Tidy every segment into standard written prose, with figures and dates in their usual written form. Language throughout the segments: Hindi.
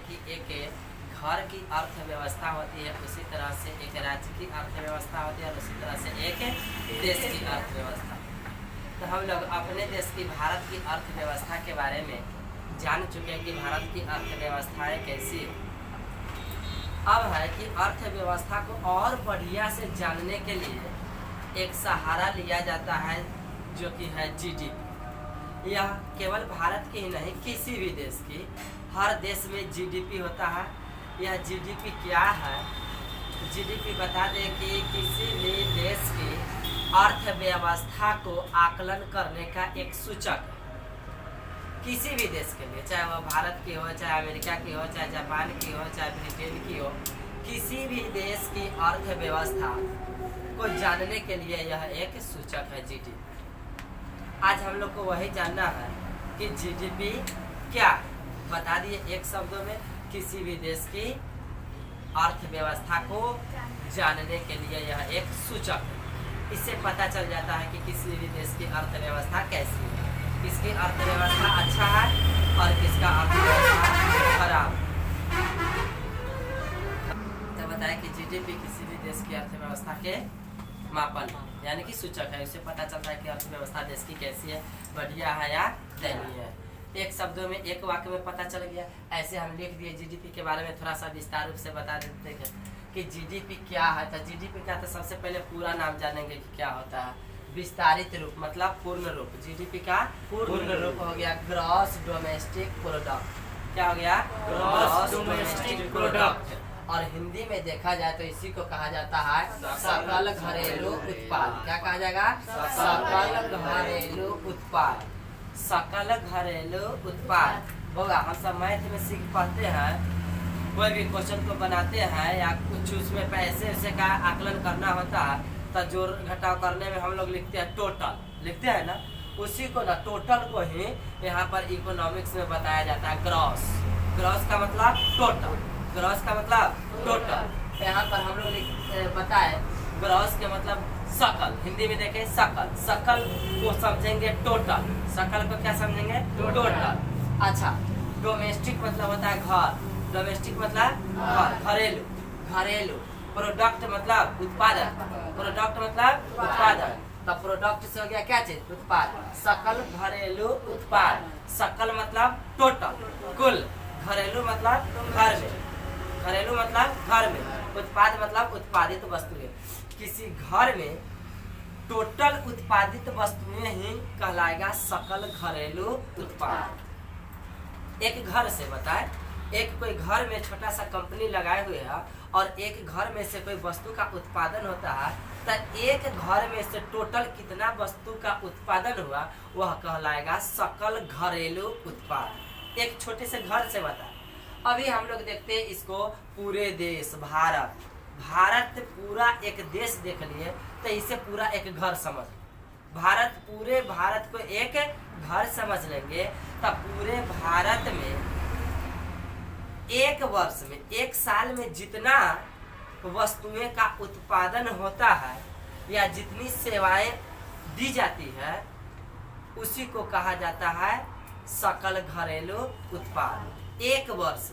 कि एक घर की अर्थव्यवस्था होती है, उसी तरह से एक राज्य की अर्थव्यवस्था होती है और उसी तरह से एक देश की अर्थव्यवस्था। तो हम लोग अपने देश की भारत की अर्थव्यवस्था के बारे में जान चुके हैं कि भारत की अर्थव्यवस्थाएं कैसी है। अब है कि अर्थव्यवस्था को और बढ़िया से जानने के लिए एक सहारा लिया जाता है जो कि है जीडीपी। यह केवल भारत की ही नहीं, किसी भी देश की, हर देश में जीडीपी होता है। यह जीडीपी क्या है? जीडीपी बता दें कि किसी भी देश की अर्थव्यवस्था को आकलन करने का एक सूचक है। किसी भी देश के लिए, चाहे वह भारत की हो, चाहे अमेरिका की हो, चाहे जापान की हो, चाहे ब्रिटेन की हो, किसी भी देश की अर्थव्यवस्था को जानने के लिए यह एक सूचक है जीडीपी। आज हम लोग को वही जानना है कि जीडीपी क्या है। बता दिए एक शब्दों में, किसी भी देश की अर्थव्यवस्था को जानने के लिए यह एक सूचक है। इससे पता चल जाता है कि किसी भी देश की अर्थव्यवस्था कैसी है, किसकी अर्थव्यवस्था अच्छा है और किसका अर्थव्यवस्था खराब। तो बताया कि जीडीपी किसी भी देश की अर्थव्यवस्था के मापन यानी कि सूचक है। उससे पता चलता है कि अर्थव्यवस्था देश की कैसी है, बढ़िया है या दयनीय है। एक शब्दों में, एक वाक्य में पता चल गया। ऐसे हम लिख दिए जीडीपी के बारे में, थोड़ा सा विस्तार रूप से बता देते हैं कि जीडीपी क्या है। तो जीडीपी का तो सबसे पहले पूरा नाम जानेंगे कि क्या होता है। विस्तारित रूप मतलब पूर्ण रूप। जीडीपी का पूर्ण रूप हो गया ग्रॉस डोमेस्टिक प्रोडक्ट। क्या हो गया? Gross domestic product. और हिंदी में देखा जाए तो इसी को कहा जाता है सकल घरेलू उत्पाद। क्या कहा जाएगा? सकल घरेलू उत्पाद। सकल घरेलू उत्पाद होगा। हम सब मैथ में सीख पाते हैं, कोई भी क्वेश्चन को बनाते हैं या कुछ उसमें पैसे से का आकलन करना होता है तो जोड़ घटाव करने में हम लोग लिखते हैं टोटल, लिखते हैं ना। उसी को ना, टोटल को ही यहाँ पर इकोनॉमिक्स में बताया जाता है ग्रॉस। ग्रॉस का मतलब टोटल, ग्रॉस का मतलब टोटल। यहाँ पर हम लोग बताए ग्रॉस के मतलब सकल। हिंदी में देखें सकल, सकल को समझेंगे टोटल। सकल को क्या समझेंगे? टोटल। अच्छा, डोमेस्टिक मतलब होता है घर। डोमेस्टिक मतलब घर, घरेलू। घरेलू। प्रोडक्ट मतलब उत्पादन। प्रोडक्ट मतलब उत्पादन। तो प्रोडक्ट से हो गया क्या चीज? उत्पाद। सकल घरेलू उत्पाद। सकल मतलब टोटल, कुल। घरेलू मतलब घर में। घरेलू मतलब घर में। उत्पाद मतलब उत्पादित वस्तुएं। किसी घर में टोटल उत्पादित वस्तुएं ही कहलाएगा सकल घरेलू उत्पाद। एक घर से बताए, एक कोई घर में छोटा सा कंपनी लगाए हुए है और एक घर में से कोई वस्तु का उत्पादन होता है, तो एक घर में से टोटल कितना वस्तु का उत्पादन हुआ वह कहलाएगा सकल घरेलू उत्पाद। एक छोटे से घर से बताए। अभी हम लोग देखते हैं इसको पूरे देश भारत। भारत पूरा एक देश देख लिए तो इसे पूरा एक घर समझ। भारत, पूरे भारत को एक घर समझ लेंगे तब पूरे भारत में एक वर्ष में, एक साल में जितना वस्तुएं का उत्पादन होता है या जितनी सेवाएं दी जाती है उसी को कहा जाता है सकल घरेलू उत्पाद। एक वर्ष।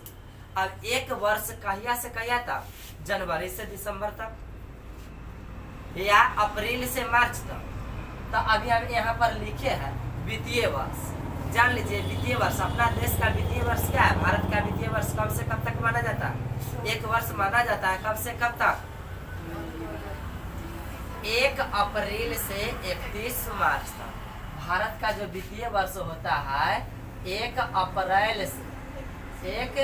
अब एक वर्ष कहिया से कहिया तक? जनवरी से दिसंबर तक या अप्रैल से मार्च तक। तो अभी हम यहाँ पर लिखे हैं वित्तीय वर्ष। जान लीजिए वित्तीय वर्ष, अपना देश का वित्तीय वर्ष क्या है? भारत का वित्तीय वर्ष कब से कब तक माना जाता है? एक वर्ष माना जाता है। कब से कब तक? 1 अप्रैल से 31 मार्च तक। भारत का जो वित्तीय वर्ष होता है 1 अप्रैल से 1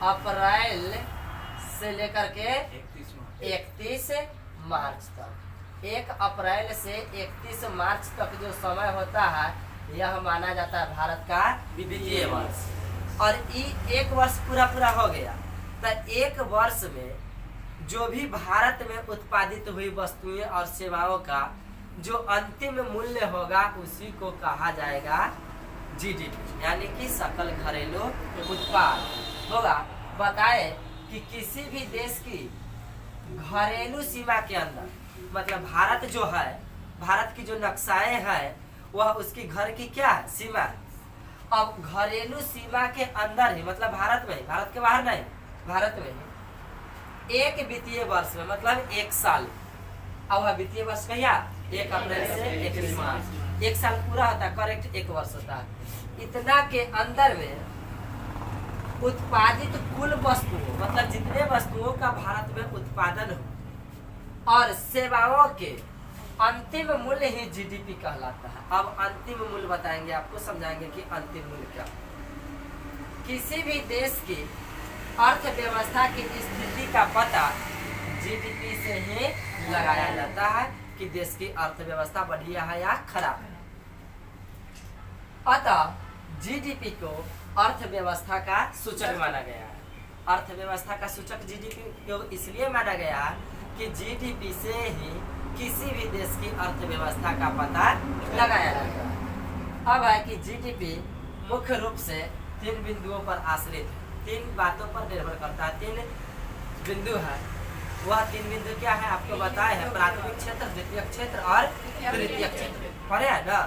अप्रैल से लेकर के 31 मार्च तक। 1 अप्रैल से 31 मार्च तक जो समय होता है यह माना जाता है भारत का वित्तीय वर्ष। और एक वर्ष पूरा पूरा हो गया तो एक वर्ष में जो भी भारत में उत्पादित हुई वस्तुएं और सेवाओं का जो अंतिम मूल्य होगा उसी को कहा जाएगा जीडीपी, यानी कि सकल घरेलू उत्पाद होगा। बताए कि किसी भी देश की घरेलू सीमा के अंदर, मतलब भारत जो है, भारत की जो नक्शाएं हैं वह उसकी घर की क्या है? सीमा है। अब घरेलू सीमा के अंदर ही, मतलब भारत में ही, भारत के बाहर नहीं, भारत में ही एक वित्तीय वर्ष में, मतलब एक साल, अब वित्तीय वर्ष कहिया 1 अप्रैल से 31 मार्च, एक साल पूरा होता है, करेक्ट 1 वर्ष होता है। इतना के अंदर में उत्पादित कुल वस्तुओं, मतलब जितने वस्तुओं का भारत में उत्पादन हो और सेवाओं के अंतिम मूल्य ही जीडीपी कहलाता है। अब अंतिम मूल्य बताएंगे, आपको समझाएंगे कि अंतिम मूल्य क्या। किसी भी देश की अर्थव्यवस्था की स्थिति का पता जीडीपी से ही लगाया जाता है कि देश की अर्थव्यवस्था बढ़िया है या खराब है। अतः जीडीपी को अर्थव्यवस्था का सूचक माना गया है। अर्थव्यवस्था का सूचक जीडीपी को इसलिए माना गया कि जीडीपी से ही किसी भी देश की अर्थव्यवस्था का पता लगाया जाता है। अब है कि जीडीपी मुख्य रूप से 3 बिंदुओं पर आश्रित है, 3 बातों पर निर्भर करता है। 3 बिंदु है, वह 3 बिंदु क्या है आपको बताए हैं, प्राथमिक क्षेत्र, द्वितीयक क्षेत्र और तृतीयक क्षेत्र। पढ़े है ना,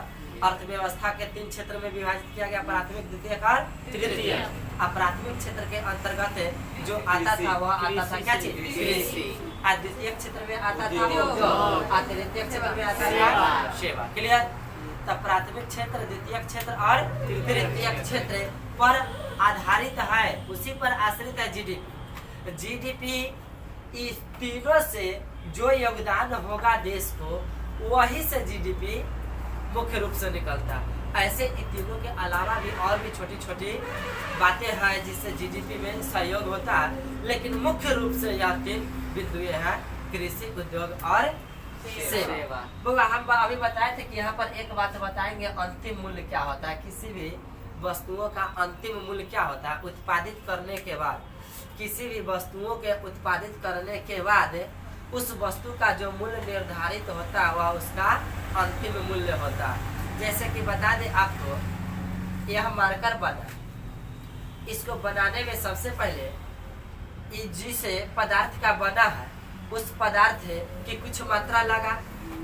अर्थव्यवस्था के 3 क्षेत्र में विभाजित किया गया, प्राथमिक, द्वितीयक और तृतीयक। अब प्राथमिक क्षेत्र के अंतर्गत जो आता था वह आता था क्या चीज, कृषि। द्वितीय क्षेत्र में आता था उद्योग, तृतीय क्षेत्र में आता था सेवा। क्लियर। तब प्राथमिक क्षेत्र, द्वितीय क्षेत्र और तृतीय क्षेत्र पर आधारित है, उसी पर आश्रित है जीडीपी। जीडीपी इस तीनों से जो योगदान होगा देश को, वही से जीडीपी मुख्य रूप से निकलता है। ऐसे इन तीनों के अलावा भी और भी छोटी छोटी बातें हैं जिससे जीडीपी में सहयोग होता है, लेकिन मुख्य रूप से यह 3 बिंदु हैं, कृषि, उद्योग और सेवा। हम अभी बताए थे कि यहाँ पर एक बात बताएंगे, अंतिम मूल्य क्या होता है। किसी भी वस्तुओं का अंतिम मूल्य क्या होता है, उत्पादित करने के बाद, किसी भी वस्तुओं के उत्पादित करने के बाद उस वस्तु का जो मूल्य निर्धारित होता है वह उसका अंतिम मूल्य होता है। जैसे कि बता दें आपको, यह मार्कर बना, इसको बनाने में सबसे पहले जिसे पदार्थ का बना है उस पदार्थ की कुछ मात्रा लगा।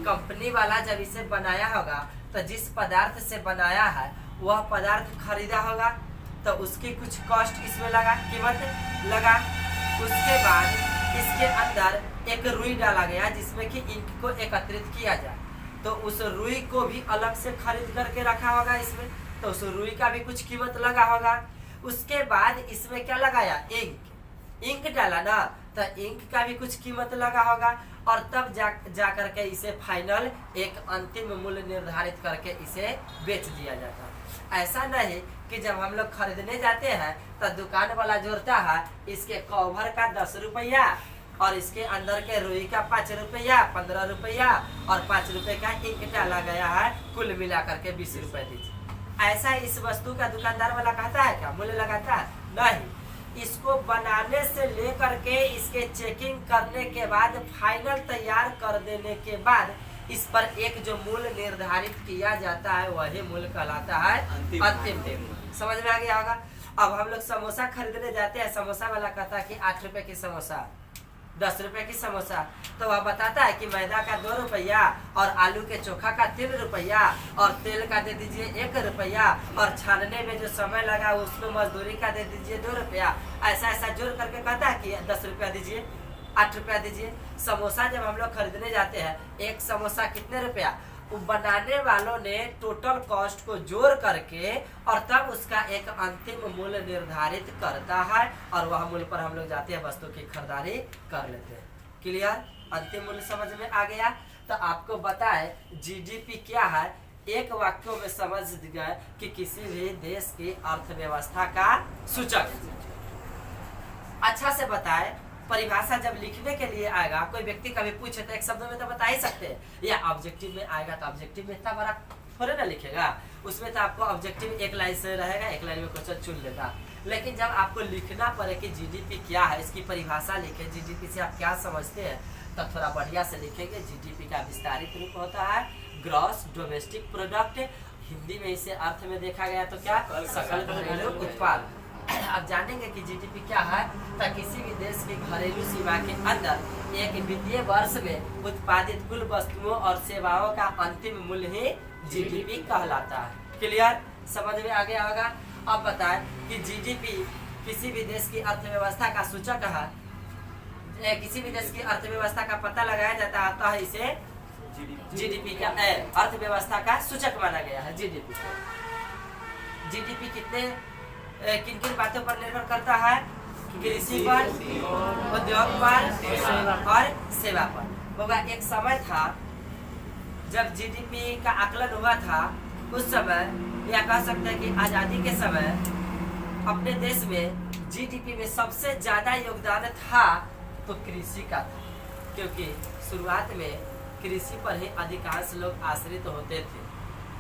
कंपनी वाला जब इसे बनाया होगा तो जिस पदार्थ से बनाया है वह पदार्थ खरीदा होगा, तो उसकी कुछ कॉस्ट इसमें लगा, कीमत लगा। उसके बाद इसके अंदर एक रुई डाला गया जिसमें कि इंक को एकत्रित किया जाए, तो उस रुई को भी अलग से खरीद करके रखा होगा इसमें, तो उस रुई का भी कुछ कीमत लगा होगा। उसके बाद इसमें क्या लगाया, इंक डाला ना, तो इंक का भी कुछ कीमत लगा होगा, और तब जा करके इसे फाइनल एक अंतिम मूल्य निर्धारित करके इसे बेच दिया जाता है। ऐसा नहीं कि जब हम लोग खरीदने जाते हैं तो दुकान वाला जोड़ता है इसके कवर का 10 रुपया और इसके अंदर के रुई का 5 रुपया, 15 रुपया और 5 रुपए का इंक डाला गया है, कुल मिला करके 20 रुपए दीजिए। ऐसा इस वस्तु का दुकानदार वाला कहता है क्या, मूल्य लगाता है? नहीं। इसको बनाने से लेकर के इसके चेकिंग करने के बाद फाइनल तैयार कर देने के बाद इस पर एक जो मूल्य निर्धारित किया जाता है वही मूल्य कहलाता है अंतिम मूल्य। समझ में आ गया होगा। अब हम लोग समोसा खरीदने जाते हैं, समोसा वाला कहता है कि 8 रुपए की समोसा, 10 रुपए की समोसा, तो वह बताता है कि मैदा का 2 रुपया और आलू के चोखा का 3 रुपया और तेल का दे दीजिए 1 रुपया और छानने में जो समय लगा उसमें मजदूरी का दे दीजिए 2 रुपया। ऐसा ऐसा जोड़ करके कहता है कि 10 रुपया दीजिए, 8 रुपया दीजिए। समोसा जब हम लोग खरीदने जाते हैं, एक समोसा कितने रुपया, बनाने वालों ने टोटल कॉस्ट को जोड़ करके और तब उसका एक अंतिम मूल्य निर्धारित करता है और वह मूल्य पर हम लोग जाते हैं, वस्तु की खरीदारी कर लेते हैं। क्लियर? अंतिम मूल्य समझ में आ गया। तो आपको बताए जीडीपी क्या है, एक वाक्यों में समझ गए कि किसी भी देश की अर्थव्यवस्था का सूचक। अच्छा से बताए, परिभाषा जब लिखने के लिए आएगा, कोई व्यक्ति कभी पूछे तो एक शब्द में तो बता ही सकते हैं, या ऑब्जेक्टिव में आएगा तो ऑब्जेक्टिव में इतना बड़ा थोड़े ना लिखेगा, उसमें तो आपको ऑब्जेक्टिव एक लाइन से रहेगा, एक लाइन में क्वेश्चन चुन लेगा। लेकिन जब आपको लिखना पड़े कि जीडीपी क्या है, इसकी परिभाषा लिखे, जीडीपी से आप क्या समझते हैं, तो थोड़ा बढ़िया से लिखेंगे। जीडीपी का विस्तारित रूप होता है ग्रॉस डोमेस्टिक प्रोडक्ट, हिंदी में इसे अर्थ में देखा गया तो क्या, सकल घरेलू उत्पाद। अब जानेंगे कि जीडीपी क्या है, तो किसी भी देश की घरेलू सीमा के अंदर एक वित्तीय वर्ष में उत्पादित कुल वस्तुओं और सेवाओं का अंतिम मूल्य ही जीडीपी कहलाता है। क्लियर? समझ में आ गया होगा। अब बताएं कि जीडीपी किसी भी देश की अर्थव्यवस्था का सूचक है। किसी भी देश की अर्थव्यवस्था का पता लगाया जाता है तो इसे जीडीपी का अर्थव्यवस्था का सूचक माना गया है। जीडीपी किन किन बातों पर निर्भर करता है? कृषि पर, उद्योग पर और सेवा पर। होगा एक समय था जब जीडीपी का आकलन हुआ था, उस समय या कह सकते हैं कि आजादी के समय अपने देश में जीडीपी में सबसे ज्यादा योगदान था तो कृषि का था, क्योंकि शुरुआत में कृषि पर ही अधिकांश लोग आश्रित होते थे।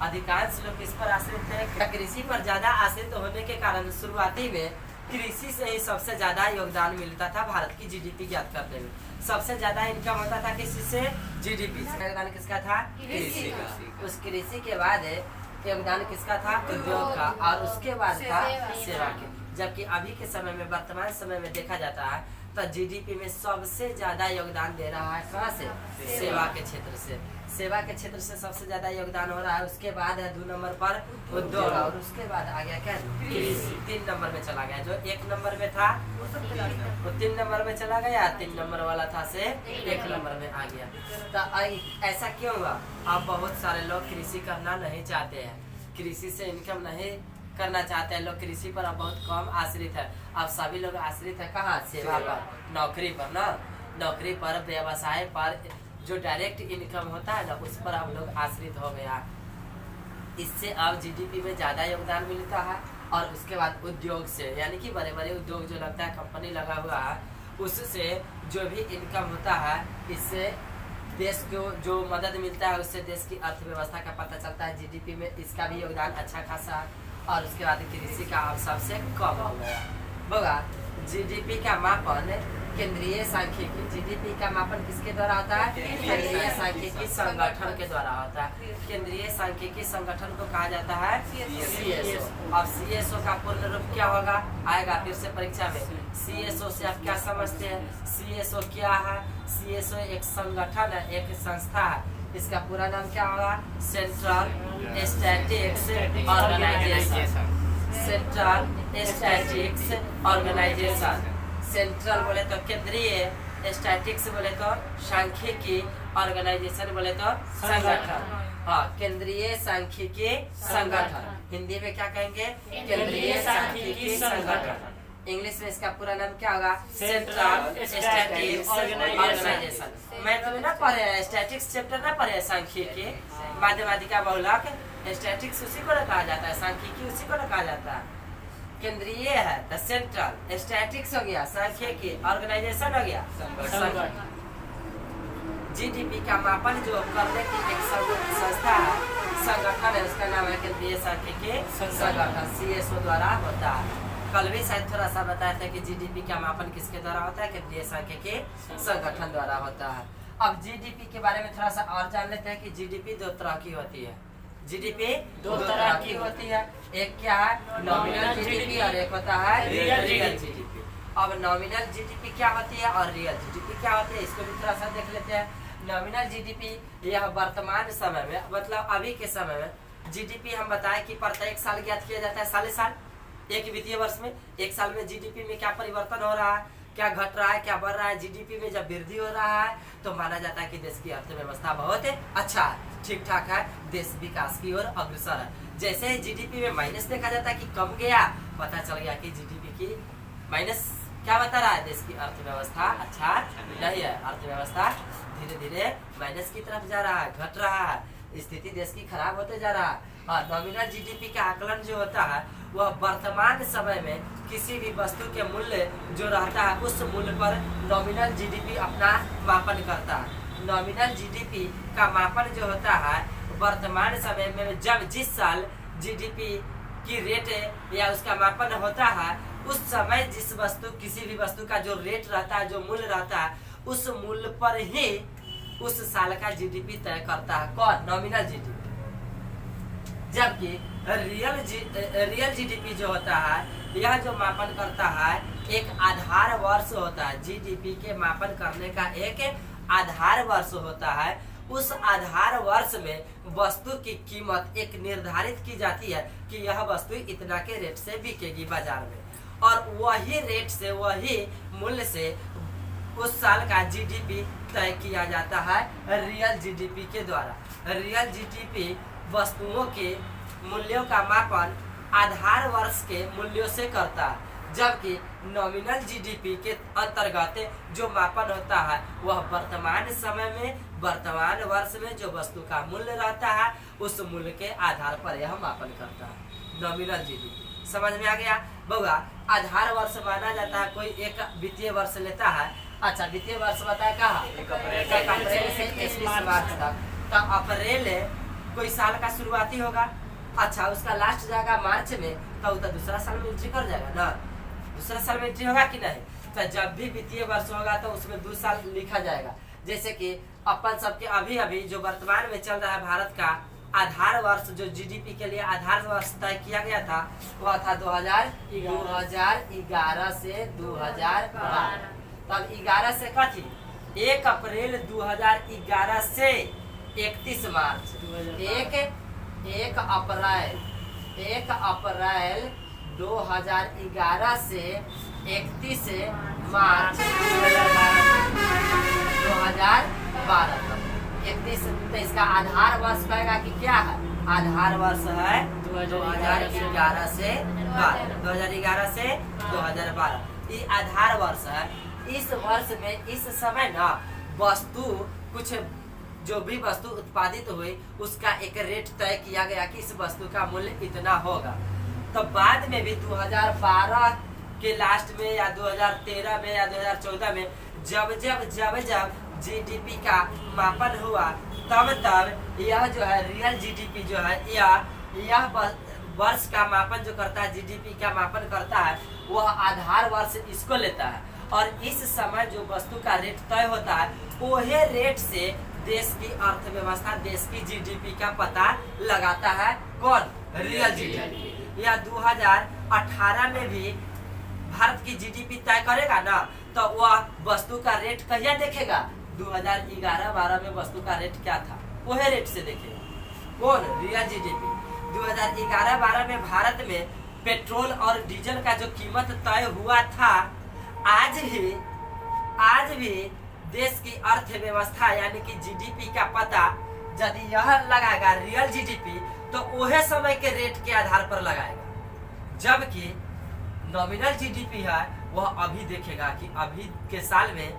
अधिकांश लोग किस पर आश्रित थे? कृषि पर ज्यादा आश्रित होने के कारण शुरुआती में कृषि से ही सबसे ज्यादा योगदान मिलता था भारत की जीडीपी ज्ञात करने में। सबसे ज्यादा इनकम होता था किसी से? जीडीपी से। योगदान किसका था? कृषि का। उस कृषि के बाद योगदान किसका था? उद्योग का। और उसके बाद था सेवा के। जबकि अभी के समय में, वर्तमान समय में देखा जाता है तो जीडीपी में सबसे ज्यादा योगदान दे रहा है कहाँ से? सेवा के क्षेत्र से। सेवा के क्षेत्र से सबसे ज्यादा योगदान हो रहा है। उसके बाद है 2 नंबर पर उद्योग, और उसके बाद आ गया क्या? कृषि 3 नंबर में चला गया। जो 1 नंबर में था वो 3 नंबर में चला गया, 3 नंबर वाला था से 1 नंबर में आ गया। तो ऐसा क्यों हुआ? अब बहुत सारे लोग कृषि करना नहीं चाहते हैं, कृषि से इनकम नहीं करना चाहते हैं। लोग कृषि पर अब बहुत कम आश्रित है। अब सभी लोग आश्रित है कहाँ? सेवा पर, नौकरी पर ना, नौकरी पर, व्यवसाय पर, जो डायरेक्ट इनकम होता है ना, उस पर अब लोग आश्रित हो गया। इससे अब जीडीपी में ज्यादा योगदान मिलता है। और उसके बाद उद्योग से, यानी कि बड़े बड़े उद्योग जो लगता है, कंपनी लगा हुआ है, उससे जो भी इनकम होता है, इससे देश को जो मदद मिलता है, उससे देश की अर्थव्यवस्था का पता चलता है। जीडीपी में इसका भी योगदान अच्छा खासा है। और उसके बाद कृषि का अब सबसे कम हो गया। होगा जीडीपी का मापन केंद्रीय सांख्यिकी। जीडीपी का मापन किसके द्वारा होता है? केंद्रीय सांख्यिकी संगठन के द्वारा होता है। केंद्रीय सांख्यिकी संगठन को कहा जाता है सीएसओ। अब सीएसओ का पूर्ण रूप क्या होगा? आएगा फिर से परीक्षा में। सीएसओ से आप क्या समझते हैं? सीएसओ क्या है? सीएसओ एक संगठन है, एक संस्था है। इसका पूरा नाम क्या होगा? Central statistics organisation. Central statistics organisation. Central बोले तो केंद्रीय, स्टैटिस्टिक्स बोले तो सांख्यिकी, ऑर्गेनाइजेशन बोले तो संगठन। हाँ, केंद्रीय सांख्यिकी संगठन। हिंदी में क्या कहेंगे? केंद्रीय सांख्यिकी संगठन। इंग्लिश में इसका पूरा नाम क्या होगा? Central statistics organisation. मैं तुम्हें ना पढ़े स्टैटिस्टिक्स चैप्टर ना पढ़े, सांख्यिकी माध्यमिका बहुलक, स्टैटिस्टिक्स उसी को कहा जाता है, सांख्यिकी उसी को कहा जाता है। केंद्रीय है तो सेंट्रल, स्टैटिस्टिक्स हो गया, सांख्यिकी, ऑर्गेनाइजेशन हो गया संगठन। जीडीपी का मापन जो करने की एक संस्था है, संगठन है, उसका नाम है केंद्रीय सांख्यिकी संगठन, सीएसओ द्वारा होता है। कल भी शायद थोड़ा सा बताया था कि जीडीपी का मापन किसके द्वारा होता है? केंद्रीय सांख्यिकी संगठन द्वारा होता है। अब जीडीपी के बारे में थोड़ा सा और जान लेते हैं कि जीडीपी 2 तरह की होती है। जीडीपी 2 तरह की होती है। एक क्या है? नॉमिनल जीडीपी, और एक होता है रियल जीडीपी। अब नॉमिनल जीडीपी क्या होती है और रियल जीडीपी क्या होती है, इसको भी थोड़ा सा देख लेते हैं। नॉमिनल जीडीपी यह वर्तमान समय में, मतलब अभी के समय में जीडीपी हम बताएं कि प्रत्येक साल ज्ञात किया जाता है, साले साल, एक वित्तीय वर्ष में। एक साल में जीडीपी में क्या परिवर्तन हो रहा है, क्या घट रहा है, क्या बढ़ रहा है। जीडीपी में जब वृद्धि हो रहा है तो माना जाता है कि देश की अर्थव्यवस्था बहुत अच्छा है, ठीक ठाक है, देश विकास की ओर अग्रसर है। जैसे ही जीडीपी में माइनस देखा जाता है कि कम गया, पता चल गया कि जीडीपी की माइनस क्या बता रहा है? देश की अर्थव्यवस्था अच्छा नहीं है, अर्थव्यवस्था धीरे धीरे माइनस की तरफ जा रहा है, घट रहा है, स्थिति देश की खराब होते जा रहा है। और नॉमिनल जीडीपी का आकलन जो होता है वह वर्तमान समय में किसी भी वस्तु के मूल्य जो रहता है उस मूल्य पर नॉमिनल जीडीपी अपना मापन करता है। नॉमिनल जीडीपी का मापन जो होता है वर्तमान समय में, जब जिस साल जीडीपी की रेट या उसका मापन होता है, उस समय जिस वस्तु, किसी भी वस्तु का जो रेट रहता है, जो मूल्य रहता है, उस मूल्य पर ही उस साल का जीडीपी तय करता है। कौन? Nominal GDP. जबकि रियल जीडीपी जो होता है, यह जो मापन करता है एक आधार वर्ष होता है। जीडीपी के मापन करने का एक आधार वर्ष होता है, उस आधार वर्ष में वस्तु की कीमत एक निर्धारित की जाती है कि यह वस्तु इतना के रेट से बिकेगी बाजार में, और वही रेट से, वही मूल्य से उस साल का जीडीपी तय किया जाता है रियल जीडीपी के द्वारा। रियल जीडीपी वस्तुओं के मूल्यों का मापन आधार वर्ष के मूल्यों से करता है, जबकि नॉमिनल जीडीपी के अंतर्गत जो मापन होता है वह वर्तमान समय में, वर्तमान वर्ष में जो वस्तु का मूल्य रहता है उस मूल्य के आधार पर यह मापन करता है नॉमिनल जीडीपी। समझ में आ गया बउआ? आधार वर्ष माना जाता है, कोई एक वित्तीय वर्ष लेता है। अच्छा, वित्तीय वर्ष बताया कहा 1 अप्रैल से 31 मार्च तक। तो अप्रैल कोई साल का शुरुआती होगा, अच्छा उसका लास्ट जाएगा मार्च में, तो दूसरा साल में एंट्री कर जाएगा ना, दूसरा साल में एंट्री होगा कि नहीं? तो जब भी वित्तीय वर्ष होगा तो उसमें 2 साल लिखा जाएगा। जैसे कि अपन सबके अभी अभी जो वर्तमान में चल रहा है भारत का आधार वर्ष, जो जीडीपी के लिए आधार वर्ष तय किया गया था वह था 2011 से 2012। तब 11 से कथी 1 अप्रैल 2011 से 31 मार्च, 1 अप्रैल 2011 से 31 मार्च 2012 तक। 31 तो इसका आधार वर्ष कहेगा कि क्या है? आधार वर्ष है 2011 से 2012। ये आधार वर्ष है। इस वर्ष में इस समय ना वस्तु कुछ जो भी वस्तु उत्पादित हुई उसका एक रेट तय किया गया कि इस वस्तु का मूल्य इतना होगा। तो बाद में भी 2012 के लास्ट में या 2013 में या 2014 में जब जीडीपी का मापन हुआ तब यह जो है रियल जीडीपी जो है यह वर्ष का मापन जो करता है, जीडीपी का मापन करता है, वह आधार वर्ष इसको लेता है। और इस समय जो वस्तु का रेट तय होता है वही रेट से देश की अर्थव्यवस्था, देश की जीडीपी का पता लगाता है। कौन? Real GDP. या 2018 में भी भारत की जीडीपी तय करेगा ना, तो वह वस्तु का रेट कहिया देखेगा? 2011-12 में वस्तु का रेट क्या था वही रेट से देखेगा। कौन? Real GDP. 2011-12 में भारत में पेट्रोल और डीजल का जो कीमत तय हुआ था, आज भी देश की अर्थव्यवस्था यानी कि जीडीपी का पता यदि यह लगाएगा रियल जीडीपी तो वही समय के रेट के आधार पर लगाएगा। जबकि नॉमिनल जीडीपी है वह अभी देखेगा कि अभी के साल में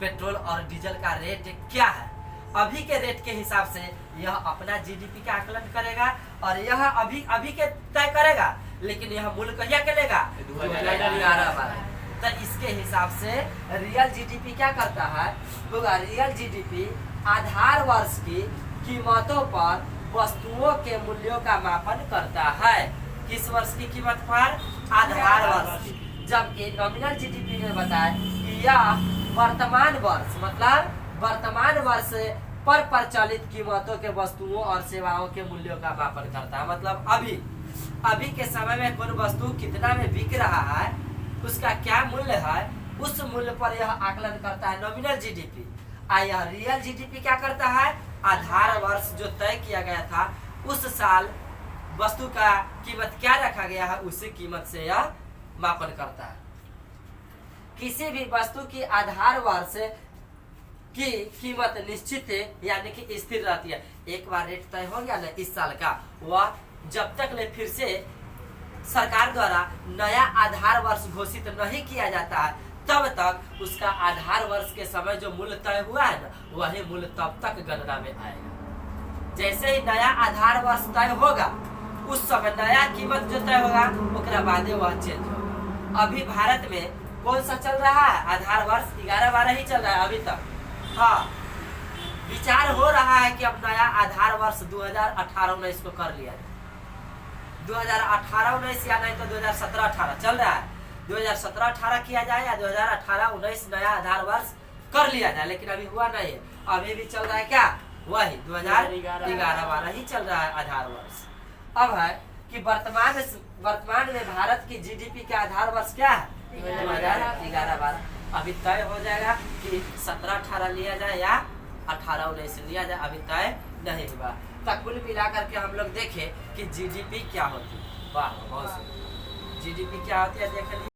पेट्रोल और डीजल का रेट क्या है। अभी के रेट के हिसाब से यह अपना जीडीपी का आकलन करेगा और यह अभी के तय करेगा, लेकिन यह मूल्य कहिया के लेगा? 2011-12। तो इसके हिसाब से रियल जीडीपी क्या करता है? रियल जीडीपी आधार वर्ष की कीमतों पर वस्तुओं के मूल्यों का मापन करता है। किस वर्ष की कीमत पर? आधार वर्ष। जबकि नॉमिनल जीडीपी में बताया कि यह वर्तमान वर्ष मतलब वर्तमान वर्ष पर प्रचलित कीमतों के वस्तुओं और सेवाओं के मूल्यों का मापन करता है। मतलब अभी के समय में कौन वस्तु कितना में बिक रहा है, उसका क्या मूल्य है, उस मूल्य पर यह आकलन करता है नॉमिनल जीडीपी। यह रियल जीडीपी क्या करता है? आधार वर्ष जो तय किया गया था उस साल वस्तु का कीमत क्या रखा गया है, उसी कीमत से यह मापन करता है। किसी भी वस्तु की आधार वर्ष की कीमत निश्चित है यानी कि स्थिर रहती है। एक बार रेट तय हो गया ना इस साल का, वह जब तक ले फिर से सरकार द्वारा नया आधार वर्ष घोषित नहीं किया जाता है तब तक उसका आधार वर्ष के समय जो मूल्य तय हुआ है ना वही मूल्य तब तक गणना में आएगा। जैसे ही नया आधार वर्ष तय होगा उस समय नया कीमत जो तय होगा उसके बाद वह चेंज होगा। अभी भारत में कौन सा चल रहा है? आधार वर्ष 11-12 ही चल रहा है अभी तक। हाँ, विचार हो रहा है कि अब नया आधार वर्ष 2018-19 को कर लिया जाए। 2018-19 या नहीं तो 2017-18 चल रहा है। 2017-18 किया जाए या 2018-19 नया आधार वर्ष कर लिया जाए, लेकिन अभी हुआ नहीं है। अभी भी चल रहा है क्या? वही 2011-12 ही चल रहा है आधार वर्ष। अब है कि वर्तमान में भारत की जीडीपी का आधार वर्ष क्या है? 2011-12। अभी तय हो जाएगा कि 17-18 लिया जाए या 18-19 लिया जाए, अभी तय नहीं हुआ। तो कुल मिला करके हम लोग देखें कि जीडीपी क्या होती है। वाह, बहुत जीडीपी क्या होती है देख लीजिए।